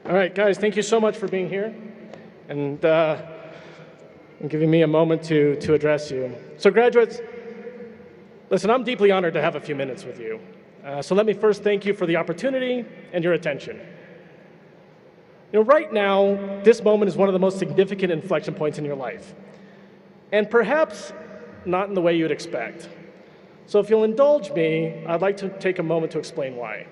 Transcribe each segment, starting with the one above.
All right, guys, thank you so much for being here and giving me a moment to address you. So graduates, listen, I'm deeply honored to have a few minutes with you. So let me first thank you for the opportunity and your attention. Right now, this moment is one of the most significant inflection points in your life, and perhaps not in the way you'd expect. So if you'll indulge me, I'd like to take a moment to explain why.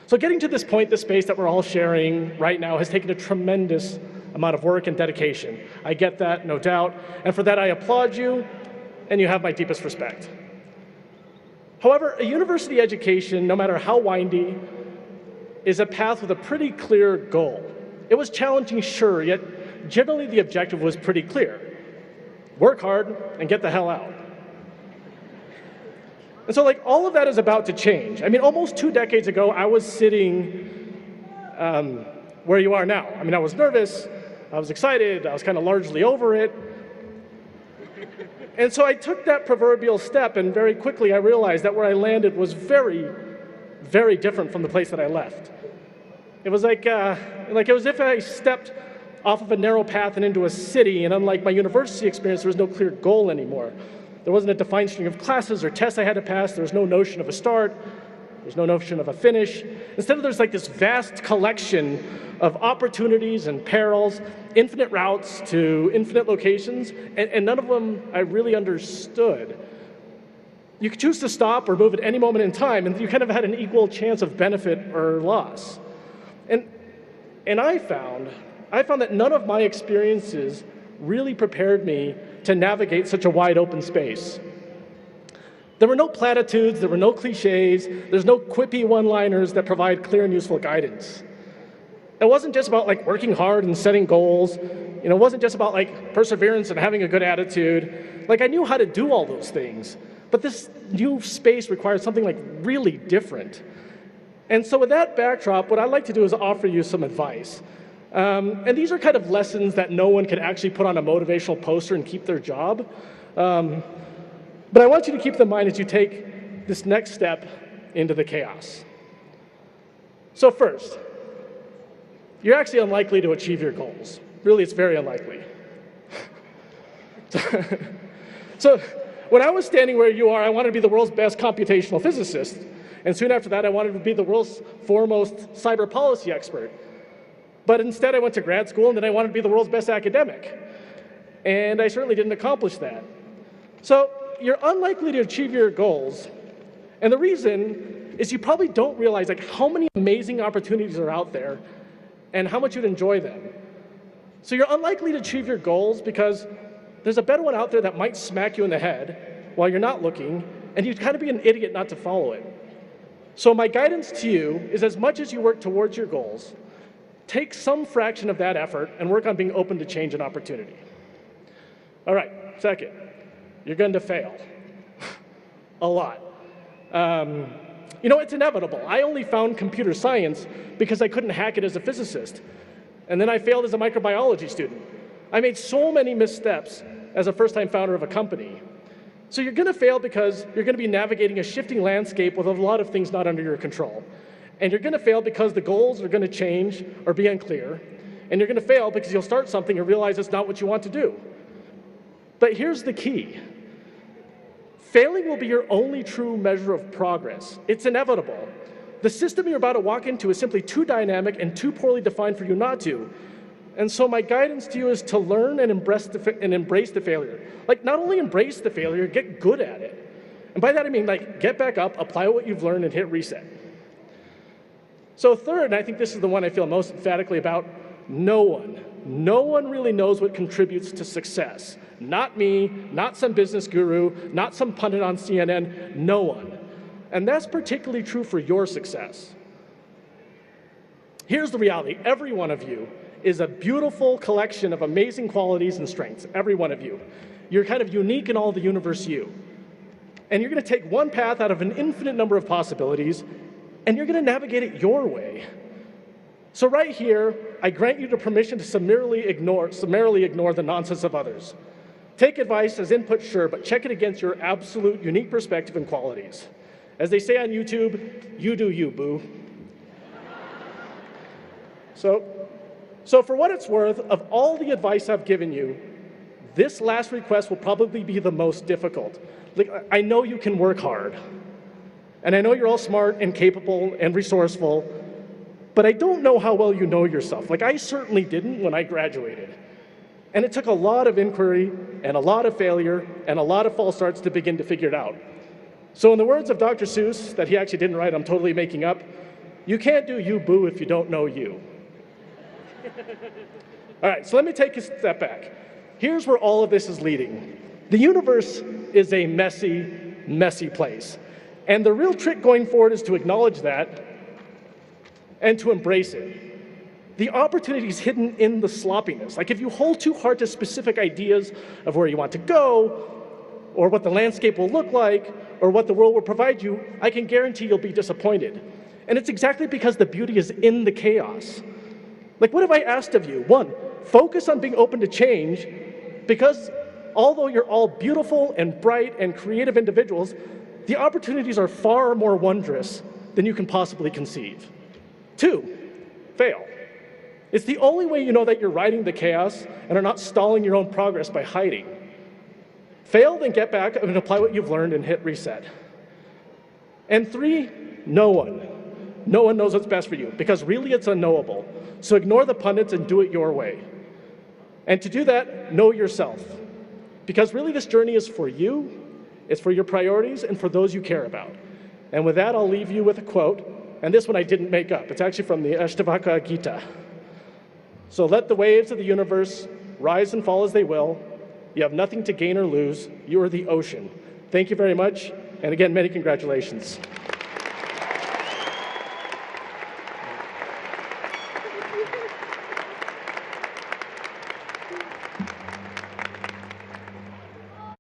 So getting to this point, this space that we're all sharing right now has taken a tremendous amount of work and dedication. I get that, no doubt, and for that I applaud you, and you have my deepest respect. However, a university education, no matter how windy, is a path with a pretty clear goal. It was challenging, sure, yet generally the objective was pretty clear. Work hard and get the hell out. And so all of that is about to change. I mean, almost 2 decades ago, I was sitting where you are now. I mean, I was nervous, I was excited, I was kind of largely over it. And so I took that proverbial step, and very quickly I realized that where I landed was very, very different from the place that I left. It was like it was if I stepped off of a narrow path and into a city, and unlike my university experience, there was no clear goal anymore. There wasn't a defined string of classes or tests I had to pass. There was no notion of a start. There's no notion of a finish. Instead, there's this vast collection of opportunities and perils, infinite routes to infinite locations, and none of them I really understood. You could choose to stop or move at any moment in time, and you kind of had an equal chance of benefit or loss. And I found that none of my experiences really prepared me to navigate such a wide open space. There were no platitudes, there were no cliches, there's no quippy one-liners that provide clear and useful guidance. It wasn't just about working hard and setting goals. It wasn't just about perseverance and having a good attitude. I knew how to do all those things, but this new space required something really different. And so with that backdrop, what I'd like to do is offer you some advice. And these are kind of lessons that no one can actually put on a motivational poster and keep their job. But I want you to keep them in mind as you take this next step into the chaos. So first, you're actually unlikely to achieve your goals. Really, it's very unlikely. So when I was standing where you are, I wanted to be the world's best computational physicist. And soon after that, I wanted to be the world's foremost cyber policy expert. But instead, I went to grad school, and then I wanted to be the world's best academic. And I certainly didn't accomplish that. So you're unlikely to achieve your goals. And the reason is you probably don't realize how many amazing opportunities are out there and how much you'd enjoy them. So you're unlikely to achieve your goals because there's a better one out there that might smack you in the head while you're not looking, and you'd kind of be an idiot not to follow it. So my guidance to you is, as much as you work towards your goals, take some fraction of that effort and work on being open to change and opportunity. All right, second, you're going to fail. A lot. It's inevitable. I only found computer science because I couldn't hack it as a physicist. And then I failed as a microbiology student. I made so many missteps as a first-time founder of a company. So you're going to fail because you're going to be navigating a shifting landscape with a lot of things not under your control. And you're going to fail because the goals are going to change or be unclear. And you're going to fail because you'll start something and realize it's not what you want to do. But here's the key. Failing will be your only true measure of progress. It's inevitable. The system you're about to walk into is simply too dynamic and too poorly defined for you not to. And so my guidance to you is to learn and embrace the failure. Not only embrace the failure, get good at it. And by that I mean get back up, apply what you've learned, and hit reset. So third, and I think this is the one I feel most emphatically about, no one really knows what contributes to success. Not me, not some business guru, not some pundit on CNN, no one. And that's particularly true for your success. Here's the reality. Every one of you is a beautiful collection of amazing qualities and strengths, every one of you. You're kind of unique in all the universe you. And you're going to take one path out of an infinite number of possibilities, and you're going to navigate it your way. So right here, I grant you the permission to summarily ignore the nonsense of others. Take advice as input, sure, but check it against your absolute unique perspective and qualities. As they say on YouTube, you do you, boo. So for what it's worth, of all the advice I've given you, this last request will probably be the most difficult. Like, I know you can work hard, and I know you're all smart and capable and resourceful, but I don't know how well you know yourself. Like, I certainly didn't when I graduated. And it took a lot of inquiry and a lot of failure and a lot of false starts to begin to figure it out. So in the words of Dr. Seuss, that he actually didn't write, I'm totally making up, you can't do you, boo, if you don't know you. All right, so let me take a step back. Here's where all of this is leading. The universe is a messy, messy place. And the real trick going forward is to acknowledge that and to embrace it. The opportunity is hidden in the sloppiness. Like if you hold too hard to specific ideas of where you want to go, or what the landscape will look like, or what the world will provide you, I can guarantee you'll be disappointed. And it's exactly because the beauty is in the chaos. Like, what have I asked of you? One, focus on being open to change, because although you're all beautiful and bright and creative individuals, the opportunities are far more wondrous than you can possibly conceive. Two, fail. It's the only way you know that you're riding the chaos and are not stalling your own progress by hiding. Fail, then get back and apply what you've learned and hit reset. And three, no one. No one knows what's best for you, because really it's unknowable. So ignore the pundits and do it your way. And to do that, know yourself. Because really this journey is for you, it's for your priorities, and for those you care about. And with that, I'll leave you with a quote. And this one I didn't make up. It's actually from the Ashtavakra Gita. So let the waves of the universe rise and fall as they will. You have nothing to gain or lose. You are the ocean. Thank you very much. And again, many congratulations.